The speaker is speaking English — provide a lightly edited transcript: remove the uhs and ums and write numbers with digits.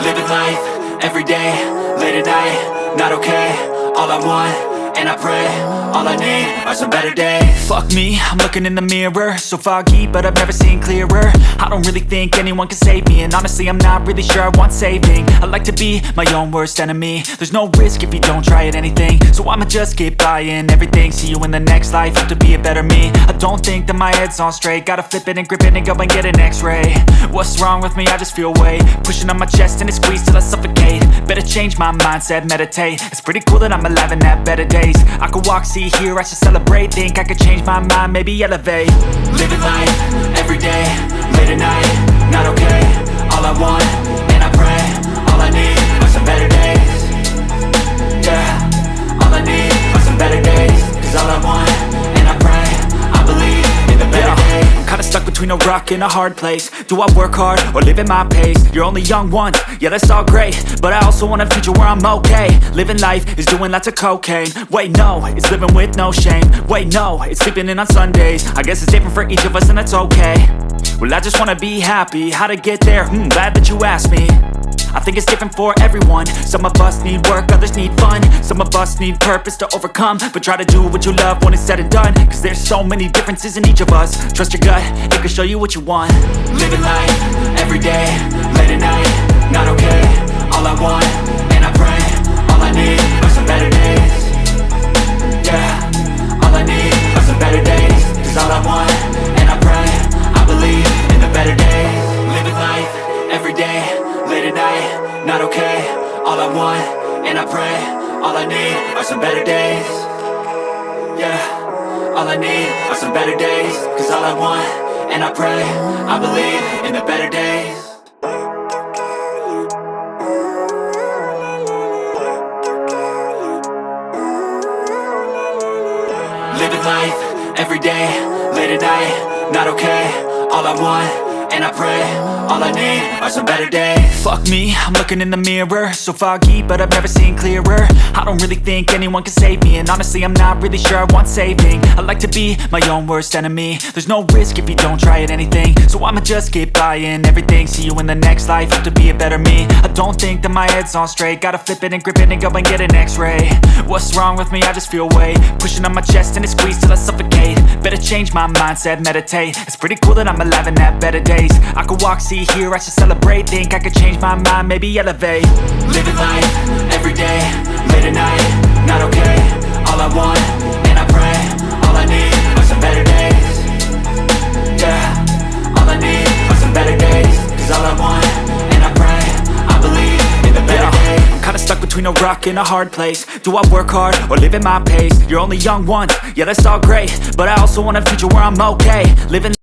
Living life, everyday, late at night, not okay. All I want, and I pray, all I need are some better days. Fuck me, I'm looking in the mirror, so foggy, but I've never seen clearer. I don't really think anyone can save me, and honestly I'm not really sure I want saving. I like to be my own worst enemy. There's no risk if you don't try at anything, so I'ma just keep buying everything. See you in the next life, have to be a better me. I don't think that my head's on straight, gotta flip it and grip it and go and get an x-ray. What's wrong with me? I just feel weight pushing on my chest and it squeezes till I suffocate. Better change my mindset, meditate. It's pretty cool that I'm alive and have better days. I could walk, see, hear, I should celebrate. Think I could change my mind, maybe elevate. Living life, everyday, late at night, not okay. All I want, and I pray, all I need are some better days. Yeah, all I need are some better days. Cause all I want, and I pray, I believe in the better days. I'm kinda stuck between a rock and a hard place. Do I work hard or live at my pace? You're only young once, yeah that's all great, but I also want a future where I'm okay. Living life is doing lots of cocaine. Wait no, it's living with no shame. Wait no, it's sleeping in on Sundays. I guess it's different for each of us and that's okay. Well I just wanna be happy, how to get there? Glad that you asked me. I think it's different for everyone. Some of us need work, others need fun. Some of us need purpose to overcome. But try to do what you love when it's said and done, cause there's so many differences in each of us. Trust your gut, it can show you what you want. Living life, everyday, late at night, not okay. All I want, and I pray, all I need are some better days. Yeah, all I need are some better days. Cause all I want, and I pray, I believe in the better days. Living life, everyday, late at night, not okay. All I want, and I pray, all I need are some better days. Yeah, all I need are some better days. Cause all I want, and I pray, I believe in the better days. Living life, everyday, late at night, not okay. All I want, and I pray, all I need are some better days. Fuck me, I'm looking in the mirror, so foggy, but I've never seen clearer. I don't really think anyone can save me, and honestly I'm not really sure I want saving. I like to be my own worst enemy. There's no risk if you don't try at anything, so I'ma just keep buying everything. See you in the next life, have to be a better me. I don't think that my head's on straight, gotta flip it and grip it and go and get an x-ray. What's wrong with me? I just feel weight pushing on my chest and it squeezes till I suffocate. Better change my mindset, meditate. It's pretty cool that I'm alive and have better days. I could walk, see, hear, I should celebrate. Think I could change my mind, maybe elevate. Living life, everyday, late at night, not okay. All I want, and I pray, all I need are some better days. Yeah, all I need are some better days. Cause all I want, and I pray, I believe in the better days. I'm kinda stuck between a rock and a hard place. Do I work hard or live at my pace? You're only young once, yeah that's all great, but I also want a future where I'm okay. Living